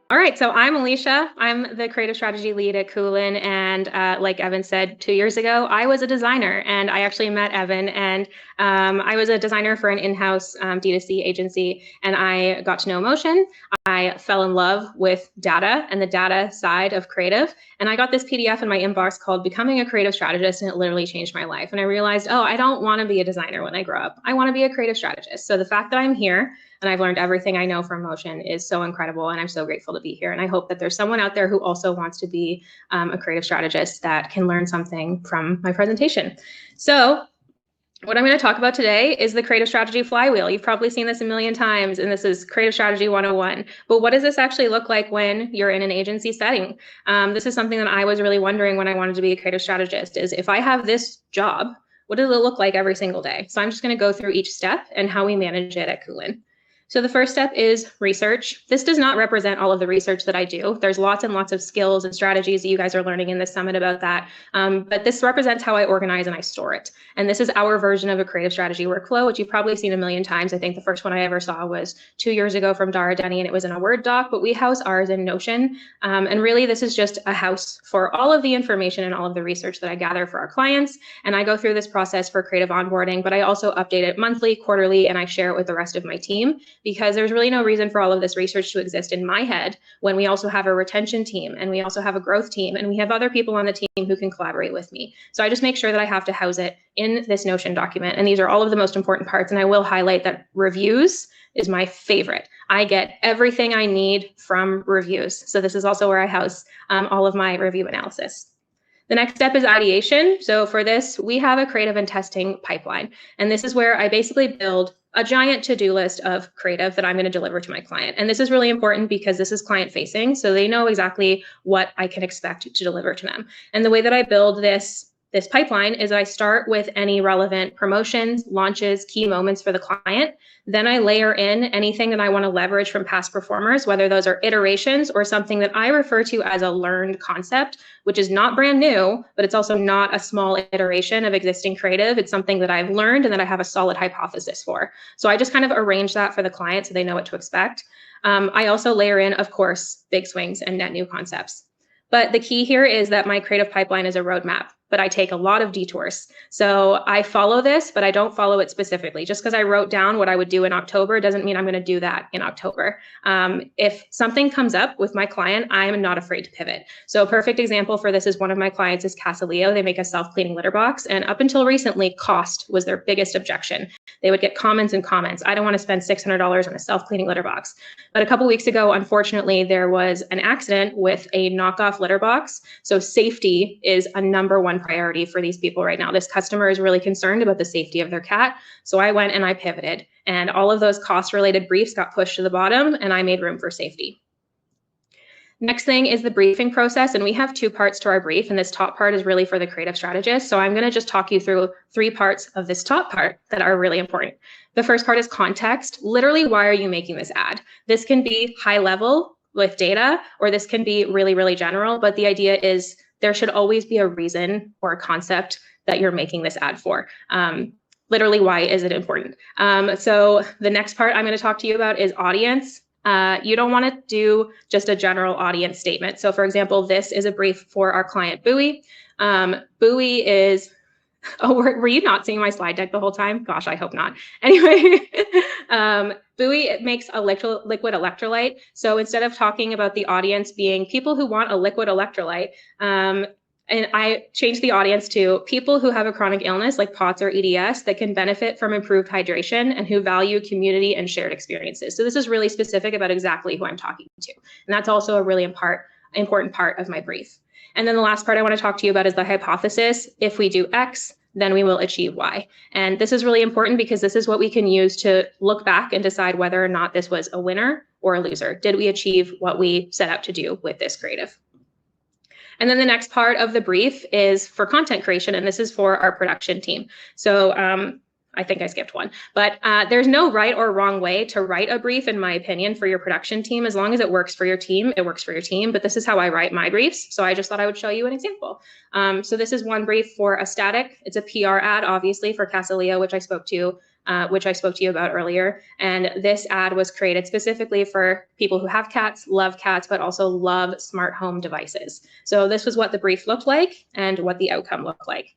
All right, so I'm Alysha. I'm the creative strategy lead at Kulin, and like Evan said, 2 years ago, I was a designer, and I actually met Evan, and I was a designer for an in-house D2C agency, and I got to know emotion. I fell in love with data and the data side of creative, and I got this PDF in my inbox called Becoming a Creative Strategist, and it literally changed my life. And I realized, oh, I don't want to be a designer when I grow up. I want to be a creative strategist. So the fact that I'm here and I've learned everything I know from motion is so incredible, and I'm so grateful to be here. And I hope that there's someone out there who also wants to be a creative strategist that can learn something from my presentation. So what I'm going to talk about today is the creative strategy flywheel. You've probably seen this a million times, and this is creative strategy 101. But what does this actually look like when you're in an agency setting? This is something that I was really wondering when I wanted to be a creative strategist, is if I have this job, what does it look like every single day? So I'm just going to go through each step and how we manage it at Kulin. So the first step is research. This does not represent all of the research that I do. There's lots and lots of skills and strategies that you guys are learning in this summit about that. But this represents how I organize and I store it. And this is our version of a creative strategy workflow, which you've probably seen a million times. I think the first one I ever saw was 2 years ago from Dara Denny, and it was in a Word doc, but we house ours in Notion. And really, this is just a house for all of the information and all of the research that I gather for our clients. And I go through this process for creative onboarding, but I also update it monthly, quarterly, and I share it with the rest of my team, because there's really no reason for all of this research to exist in my head when we also have a retention team and we also have a growth team and we have other people on the team who can collaborate with me. So I just make sure that I have to house it in this Notion document. And these are all of the most important parts. And I will highlight that reviews is my favorite. I get everything I need from reviews. So this is also where I house all of my review analysis. The next step is ideation. So for this, we have a creative and testing pipeline. And this is where I basically build a giant to-do list of creative that I'm going to deliver to my client. And this is really important because this is client facing, so they know exactly what I can expect to deliver to them. And the way that I build this pipeline is I start with any relevant promotions, launches, key moments for the client. Then I layer in anything that I want to leverage from past performers, whether those are iterations or something that I refer to as a learned concept, which is not brand new, but it's also not a small iteration of existing creative. It's something that I've learned and that I have a solid hypothesis for. So I just kind of arrange that for the client so they know what to expect. I also layer in, of course, big swings and net new concepts. But the key here is that my creative pipeline is a roadmap, but I take a lot of detours. So I follow this, but I don't follow it specifically. Just because I wrote down what I would do in October doesn't mean I'm going to do that in October. If something comes up with my client, I'm not afraid to pivot. So a perfect example for this is one of my clients is Casaleo. They make a self-cleaning litter box. And up until recently, cost was their biggest objection. They would get comments and comments. I don't want to spend $600 on a self-cleaning litter box. But a couple weeks ago, unfortunately, there was an accident with a knockoff litter box. So safety is a #1 priority for these people right now. This customer is really concerned about the safety of their cat. So I went and I pivoted, and all of those cost-related briefs got pushed to the bottom, and I made room for safety. Next thing is the briefing process, and we have 2 parts to our brief, and this top part is really for the creative strategist. So I'm going to just talk you through 3 parts of this top part that are really important. The first part is context. Literally, why are you making this ad? This can be high level with data, or this can be really, really general, but the idea is there should always be a reason or a concept that you're making this ad for. Literally, why is it important? So the next part I'm going to talk to you about is audience. You don't want to do just a general audience statement. So for example, this is a brief for our client, Bowie. Bowie is, oh, were you not seeing my slide deck the whole time? Gosh, I hope not. Anyway, Bowie makes a liquid electrolyte. So instead of talking about the audience being people who want a liquid electrolyte, and I changed the audience to people who have a chronic illness like POTS or EDS that can benefit from improved hydration and who value community and shared experiences. So this is really specific about exactly who I'm talking to. And that's also a really important part of my brief. And then the last part I want to talk to you about is the hypothesis. If we do X, then we will achieve Y. And this is really important because this is what we can use to look back and decide whether or not this was a winner or a loser. Did we achieve what we set out to do with this creative? And then the next part of the brief is for content creation, and this is for our production team. So I think I skipped one, but there's no right or wrong way to write a brief, in my opinion, for your production team. As long as it works for your team, it works for your team. But this is how I write my briefs. So I just thought I would show you an example. So this is one brief for a static. It's a PR ad, obviously, for Casaleo, which I spoke to which I spoke to you about earlier. And this ad was created specifically for people who have cats, love cats, but also love smart home devices. So this was what the brief looked like and what the outcome looked like.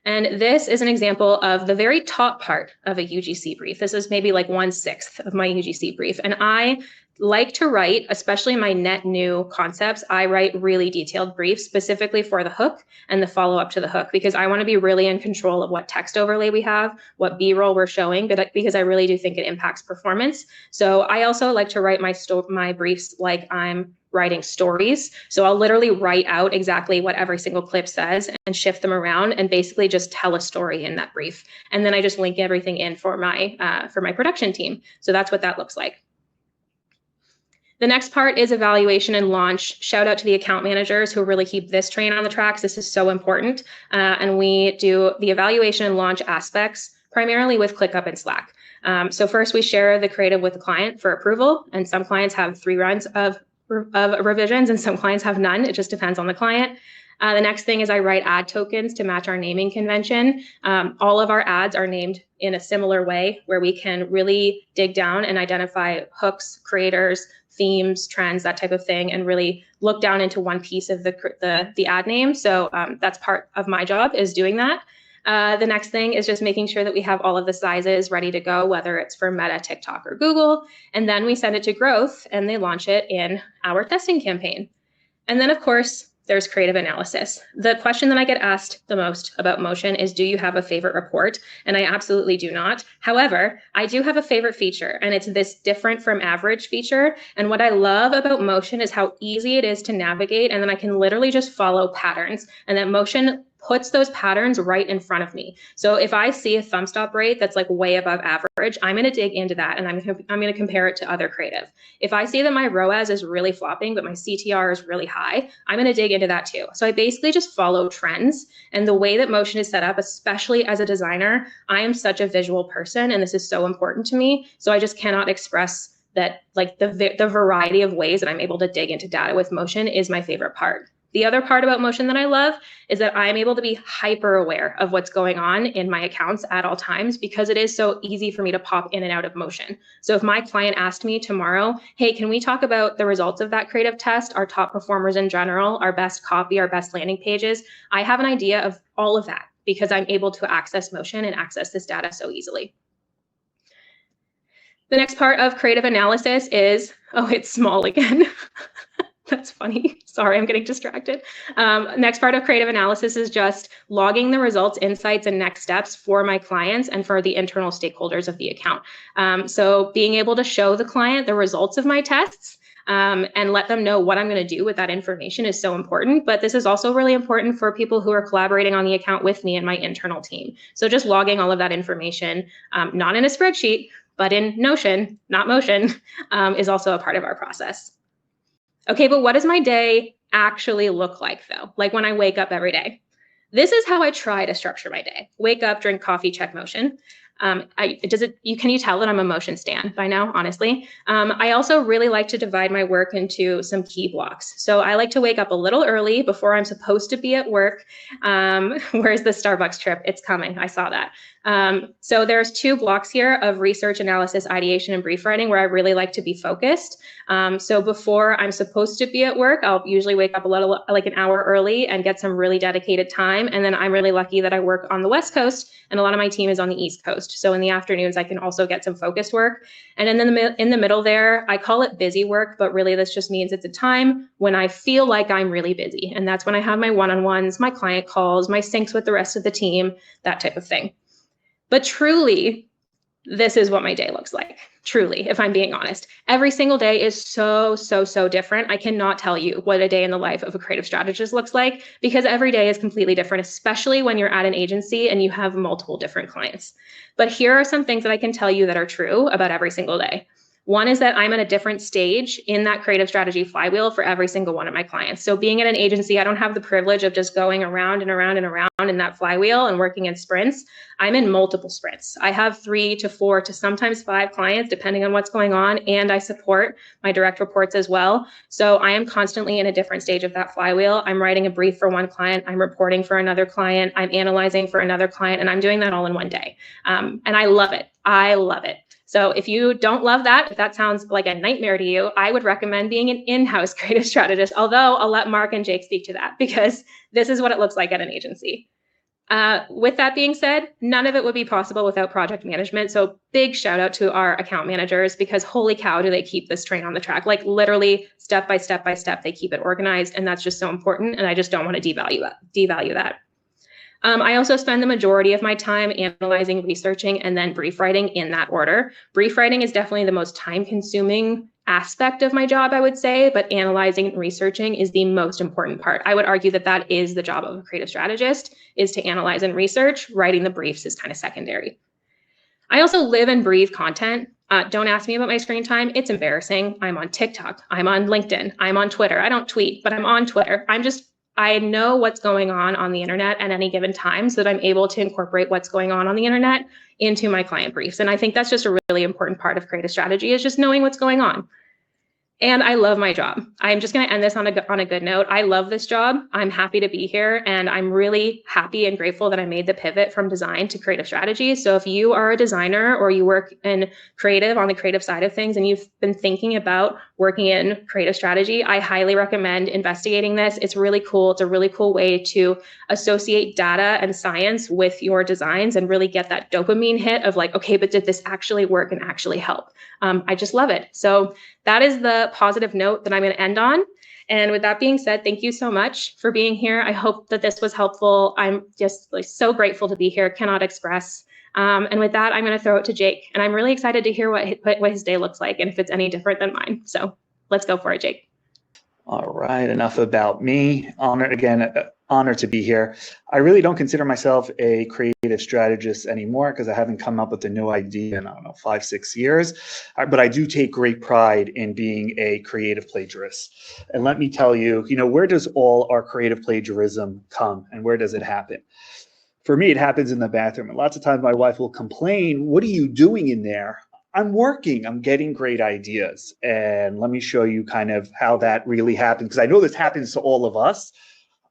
And this is an example of the very top part of a UGC brief. This is maybe like 1/6 of my UGC brief. And I like to write, especially my net new concepts, I write really detailed briefs specifically for the hook and the follow-up to the hook, because I want to be really in control of what text overlay we have, what B-roll we're showing, but because I really do think it impacts performance. So I also like to write my briefs like I'm writing stories. So I'll literally write out exactly what every single clip says and shift them around and basically just tell a story in that brief. And then I just link everything in for my production team. So that's what that looks like. The next part is evaluation and launch. Shout out to the account managers who really keep this train on the tracks. This is so important. And we do the evaluation and launch aspects primarily with ClickUp and Slack. So first we share the creative with the client for approval, and some clients have 3 rounds of revisions and some clients have none. It just depends on the client. The next thing is I write ad tokens to match our naming convention. All of our ads are named in a similar way where we can really dig down and identify hooks, creators, themes, trends, that type of thing, and really look down into one piece of the ad name. So that's part of my job, is doing that. The next thing is just making sure that we have all of the sizes ready to go, whether it's for Meta, TikTok, or Google. And then we send it to growth and they launch it in our testing campaign. And then, of course, there's creative analysis. The question that I get asked the most about Motion is, do you have a favorite report? And I absolutely do not. However, I do have a favorite feature, and it's this different from average feature. And what I love about Motion is how easy it is to navigate. And then I can literally just follow patterns, and that Motion puts those patterns right in front of me. So if I see a thumb stop rate that's like way above average, I'm going to dig into that and I'm going to compare it to other creative. If I see that my ROAS is really flopping, but my CTR is really high, I'm going to dig into that too. So I basically just follow trends, and the way that Motion is set up, especially as a designer, I am such a visual person and this is so important to me. So I just cannot express that, like the variety of ways that I'm able to dig into data with Motion is my favorite part. The other part about Motion that I love is that I'm able to be hyper aware of what's going on in my accounts at all times, because it is so easy for me to pop in and out of Motion. So if my client asked me tomorrow, hey, can we talk about the results of that creative test, our top performers in general, our best copy, our best landing pages, I have an idea of all of that because I'm able to access Motion and access this data so easily. The next part of creative analysis is, oh, it's small again. That's funny. Sorry, I'm getting distracted. Next part of creative analysis is just logging the results, insights, and next steps for my clients and for the internal stakeholders of the account. So being able to show the client the results of my tests and let them know what I'm going to do with that information is so important. But this is also really important for people who are collaborating on the account with me and my internal team. So just logging all of that information, not in a spreadsheet, but in Notion, not Motion, is also a part of our process. Okay, but what does my day actually look like though? Like when I wake up every day. This is how I try to structure my day. Wake up, drink coffee, check Motion. Can you tell that I'm a Motion stan by now, honestly? I also really like to divide my work into some key blocks. So I like to wake up a little early before I'm supposed to be at work. Where's the Starbucks trip? It's coming, I saw that. So there's 2 blocks here of research, analysis, ideation, and brief writing where I really like to be focused. So before I'm supposed to be at work, I'll usually wake up a little, like an hour early and get some really dedicated time. And then I'm really lucky that I work on the West Coast and a lot of my team is on the East Coast. So in the afternoons, I can also get some focused work. And in the middle there, I call it busy work, but really this just means it's a time when I feel like I'm really busy. And that's when I have my one-on-ones, my client calls, my syncs with the rest of the team, that type of thing. But truly, this is what my day looks like. Truly, if I'm being honest. Every single day is so different. I cannot tell you what a day in the life of a creative strategist looks like because every day is completely different, especially when you're at an agency and you have multiple different clients. But here are some things that I can tell you that are true about every single day. One is that I'm at a different stage in that creative strategy flywheel for every single one of my clients. So being at an agency, I don't have the privilege of just going around and around and around in that flywheel and working in sprints. I'm in multiple sprints. I have 3 to 4 to sometimes 5 clients, depending on what's going on, and I support my direct reports as well. So I am constantly in a different stage of that flywheel. I'm writing a brief for one client, I'm reporting for another client, I'm analyzing for another client, and I'm doing that all in one day. And I love it. I love it. So if you don't love that, if that sounds like a nightmare to you, I would recommend being an in-house creative strategist, although I'll let Mark and Jake speak to that because this is what it looks like at an agency. With that being said, none of it would be possible without project management. So big shout out to our account managers because holy cow, do they keep this train on the track? Like literally step by step by step, they keep it organized, and that's just so important. And I just don't want to devalue that. I also spend the majority of my time analyzing, researching, and then brief writing in that order. Brief writing is definitely the most time-consuming aspect of my job, I would say, but analyzing and researching is the most important part. I would argue that that is the job of a creative strategist, is to analyze and research. Writing the briefs is kind of secondary. I also live and breathe content. Don't ask me about my screen time. It's embarrassing. I'm on TikTok. I'm on LinkedIn. I'm on Twitter. I don't tweet, but I'm on Twitter. I know what's going on the internet at any given time so that I'm able to incorporate what's going on the internet into my client briefs. And I think that's just a really important part of creative strategy is just knowing what's going on. And I love my job. I'm just going to end this on a good note. I love this job. I'm happy to be here. And I'm really happy and grateful that I made the pivot from design to creative strategy. So if you are a designer or you work in creative on the creative side of things and you've been thinking about working in creative strategy, I highly recommend investigating this. It's really cool. It's a really cool way to associate data and science with your designs and really get that dopamine hit of like, okay, but did this actually work and actually help? I just love it. So that is the positive note that I'm going to end on. And with that being said, thank you so much for being here. I hope that this was helpful. I'm just like so grateful to be here, cannot express. And with that, I'm going to throw it to Jake. And I'm really excited to hear what his day looks like and if it's any different than mine. So let's go for it, Jake. All right, enough about me. Honored to be here. I really don't consider myself a creative strategist anymore because I haven't come up with a new idea in, 5-6 years. But I do take great pride in being a creative plagiarist. And let me tell you, where does all our creative plagiarism come and where does it happen? For me, it happens in the bathroom. And lots of times my wife will complain, what are you doing in there? I'm working, I'm getting great ideas. And let me show you kind of how that really happened, because I know this happens to all of us.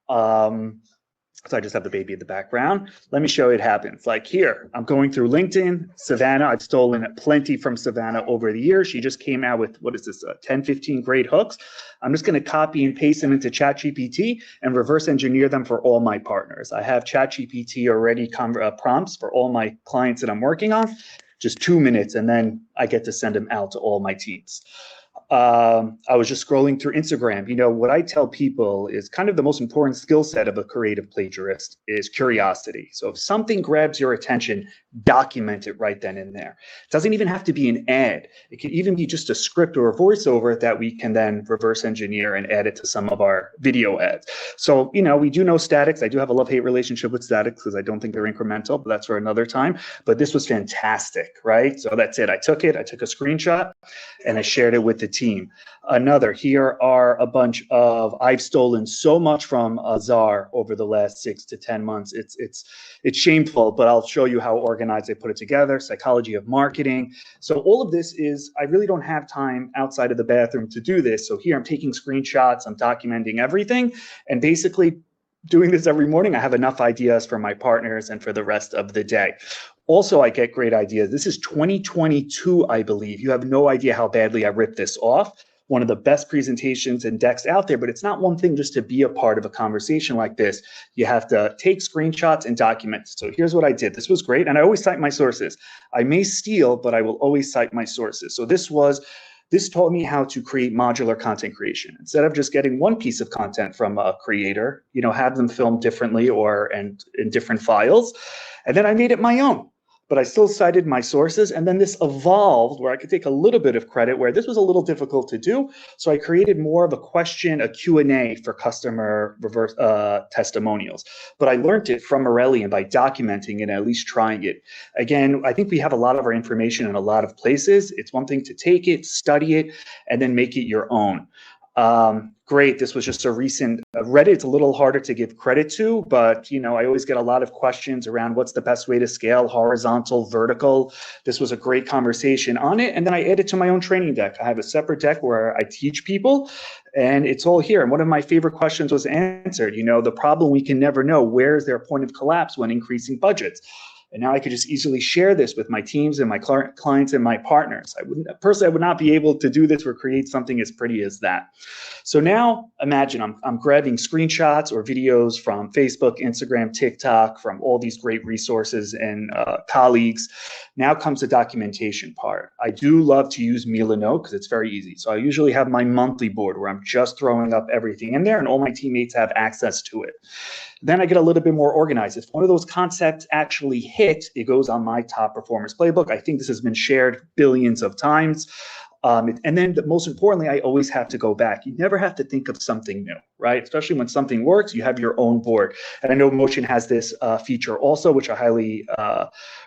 So I just have the baby in the background. Let me show you it happens. Like here, I'm going through LinkedIn, Savannah. I've stolen plenty from Savannah over the years. She just came out with, 10, 15 great hooks. I'm just going to copy and paste them into ChatGPT and reverse engineer them for all my partners. I have ChatGPT already prompts for all my clients that I'm working on. Just 2 minutes, and then I get to send them out to all my teams. I was just scrolling through Instagram. What I tell people is kind of the most important skill set of a creative plagiarist is curiosity. So if something grabs your attention, document it right then and there. It doesn't even have to be an ad. It can even be just a script or a voiceover that we can then reverse engineer and add it to some of our video ads. So, we do know statics. I do have a love-hate relationship with statics because I don't think they're incremental, but that's for another time. But this was fantastic, right? So that's it. I took a screenshot and I shared it with the team. Here are a bunch of, I've stolen so much from Azar over the last 6 to 10 months. It's shameful, but I'll show you how organized I put it together. Psychology of marketing. So all of this is, I really don't have time outside of the bathroom to do this. So here I'm taking screenshots, I'm documenting everything, and basically doing this every morning. I have enough ideas for my partners and for the rest of the day. Also, I get great ideas. This is 2022, I believe. You have no idea how badly I ripped this off. One of the best presentations and decks out there, but it's not one thing just to be a part of a conversation like this. You have to take screenshots and document. So here's what I did. This was great. And I always cite my sources. I may steal, but I will always cite my sources. So this taught me how to create modular content creation. Instead of just getting one piece of content from a creator, have them filmed differently and in different files. And then I made it my own. but I still cited my sources. And then this evolved where I could take a little bit of credit where this was a little difficult to do. So I created more of a question, a Q&A for customer reverse testimonials. But I learned it from Aurelian by documenting it and at least trying it. Again, I think we have a lot of our information in a lot of places. It's one thing to take it, study it, and then make it your own. Great. This was just a recent Reddit. It's a little harder to give credit to, but I always get a lot of questions around what's the best way to scale, horizontal, vertical. This was a great conversation on it. And then I added to my own training deck. I have a separate deck where I teach people, and it's all here. And one of my favorite questions was answered. The problem we can never know, where is there a point of collapse when increasing budgets? And now I could just easily share this with my teams and my clients and my partners. I would not be able to do this or create something as pretty as that. So now imagine I'm grabbing screenshots or videos from Facebook, Instagram, TikTok, from all these great resources and colleagues. Now comes the documentation part. I do love to use Milano because it's very easy. So I usually have my monthly board where I'm just throwing up everything in there and all my teammates have access to it. Then I get a little bit more organized. If one of those concepts actually hit, it goes on my top performance playbook. I think this has been shared billions of times. And then most importantly, I always have to go back. You never have to think of something new, right? Especially when something works, you have your own board. And I know Motion has this feature also, which I highly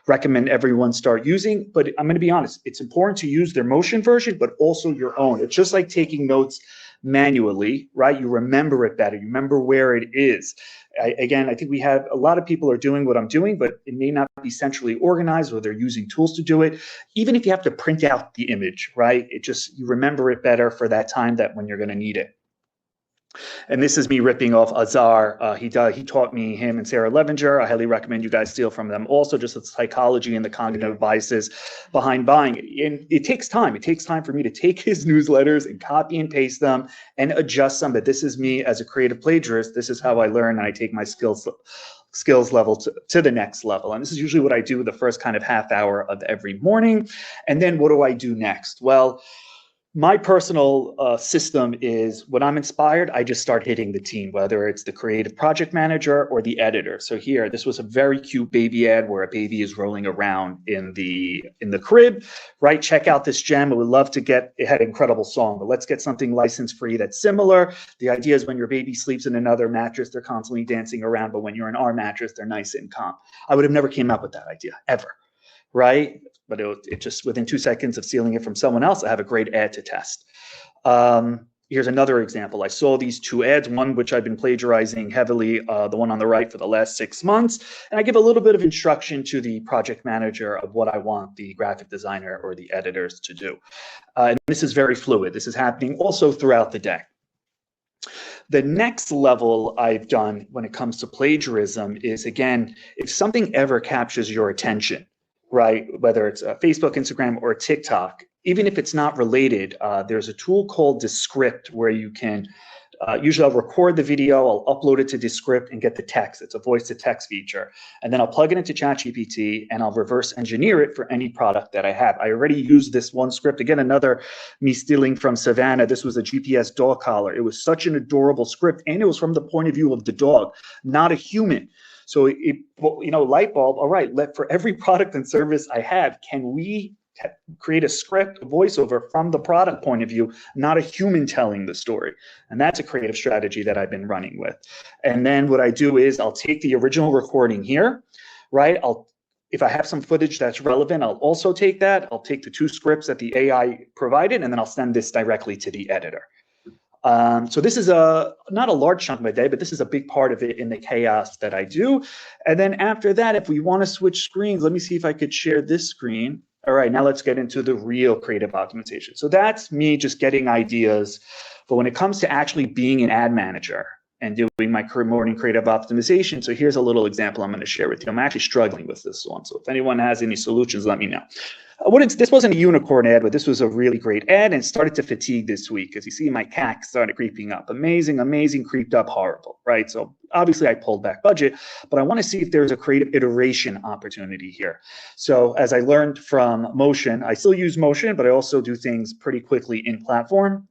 recommend everyone start using. But I'm going to be honest, it's important to use their Motion version, but also your own. It's just like taking notes manually, right? You remember it better. You remember where it is. I think we have a lot of people are doing what I'm doing, but it may not be centrally organized or they're using tools to do it. Even if you have to print out the image, right? You remember it better for that time that when you're going to need it. And this is me ripping off Azar. He taught me, him and Sarah Levinger. I highly recommend you guys steal from them. Also, just the psychology and the cognitive biases behind buying it. And it takes time. It takes time for me to take his newsletters and copy and paste them and adjust them. But this is me as a creative plagiarist. This is how I learn and I take my skills level to the next level. And this is usually what I do the first kind of half hour of every morning. And then what do I do next? Well, my personal system is when I'm inspired, I just start hitting the team, whether it's the creative project manager or the editor. So here, this was a very cute baby ad where a baby is rolling around in the crib, right? Check out this gem. I would love to it had an incredible song, but let's get something license free that's similar. The idea is when your baby sleeps in another mattress, they're constantly dancing around, but when you're in our mattress, they're nice and calm. I would have never came up with that idea ever, right? But it just within 2 seconds of stealing it from someone else, I have a great ad to test. Here's another example. I saw these two ads, one which I've been plagiarizing heavily, the one on the right for the last 6 months. And I give a little bit of instruction to the project manager of what I want the graphic designer or the editors to do. And this is very fluid. This is happening also throughout the day. The next level I've done when it comes to plagiarism is, again, if something ever captures your attention, right? Whether it's Facebook, Instagram, or TikTok, even if it's not related, there's a tool called Descript where you can, usually I'll record the video, I'll upload it to Descript and get the text. It's a voice to text feature. And then I'll plug it into ChatGPT and I'll reverse engineer it for any product that I have. I already used this one script. Again, another me stealing from Savannah. This was a GPS dog collar. It was such an adorable script and it was from the point of view of the dog, not a human. So light bulb, all right, for every product and service I have, can we create a script, a voiceover from the product point of view, not a human telling the story? And that's a creative strategy that I've been running with. And then what I do is I'll take the original recording here, right? If I have some footage that's relevant, I'll also take that. I'll take the 2 scripts that the AI provided, and then I'll send this directly to the editor. So this is not a large chunk of my day, but this is a big part of it in the chaos that I do. And then after that, if we want to switch screens, let me see if I could share this screen. All right, now let's get into the real creative optimization. So that's me just getting ideas. But when it comes to actually being an ad manager and doing my morning creative optimization, so here's a little example I'm going to share with you. I'm actually struggling with this one. So if anyone has any solutions, let me know. This wasn't a unicorn ad, but this was a really great ad and started to fatigue this week. As you see, my CAC started creeping up. Amazing, creeped up, horrible, right? So obviously I pulled back budget, but I want to see if there's a creative iteration opportunity here. So as I learned from Motion, I still use Motion, but I also do things pretty quickly in platform.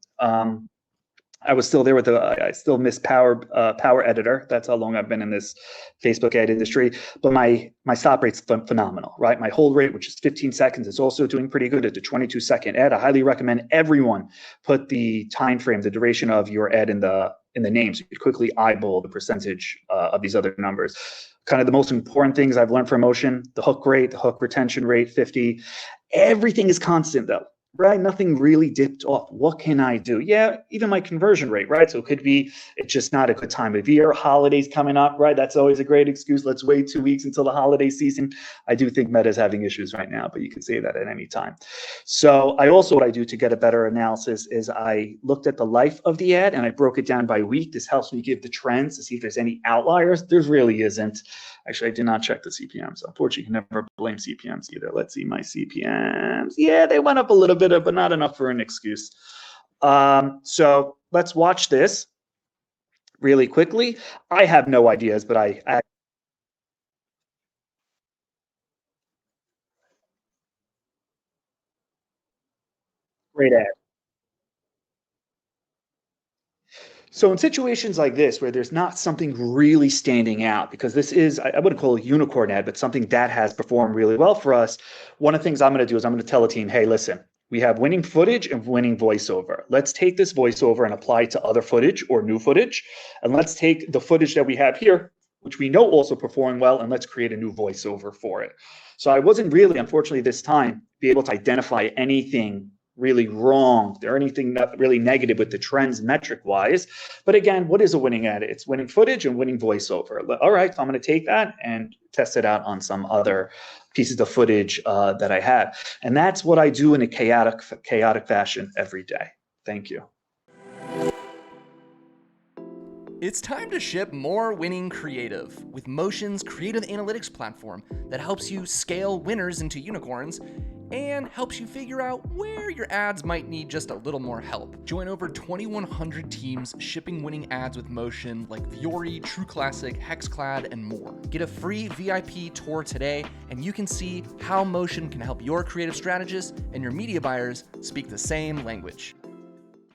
I was still there with I still miss Power Editor. That's how long I've been in this Facebook ad industry. But my stop rate's phenomenal, right? My hold rate, which is 15 seconds, is also doing pretty good at the 22-second ad. I highly recommend everyone put the time frame, the duration of your ad in the name, so you could quickly eyeball the percentage of these other numbers. Kind of the most important things I've learned from Motion: the hook rate, the hook retention rate, 50. Everything is constant though. Right? Nothing really dipped off. What can I do? Yeah, even my conversion rate, right? So it could be, it's just not a good time of year. Holidays coming up, right? That's always a great excuse. Let's wait 2 weeks until the holiday season. I do think Meta is having issues right now, but you can say that at any time. So what I do to get a better analysis is I looked at the life of the ad and I broke it down by week. This helps me give the trends to see if there's any outliers. There really isn't. Actually, I did not check the CPMs. Unfortunately, you can never blame CPMs either. Let's see my CPMs. Yeah, they went up a little bit, but not enough for an excuse. So let's watch this really quickly. I have no ideas, but I great ad. So in situations like this, where there's not something really standing out, because this is, I wouldn't call it a unicorn ad, but something that has performed really well for us, one of the things I'm going to do is I'm going to tell a team, hey, listen, we have winning footage and winning voiceover. Let's take this voiceover and apply it to other footage or new footage. And let's take the footage that we have here, which we know also performing well, and let's create a new voiceover for it. So I wasn't really, unfortunately, this time, be able to identify anything really wrong or anything really negative with the trends metric wise. But again, what is a winning ad? It's winning footage and winning voiceover. All right, so I'm going to take that and test it out on some other pieces of footage that I have. And that's what I do in a chaotic fashion every day. Thank you. It's time to ship more winning creative with Motion's creative analytics platform that helps you scale winners into unicorns and helps you figure out where your ads might need just a little more help. Join over 2,100 teams shipping winning ads with Motion like Viore, True Classic, Hexclad, and more. Get a free VIP tour today, and you can see how Motion can help your creative strategists and your media buyers speak the same language.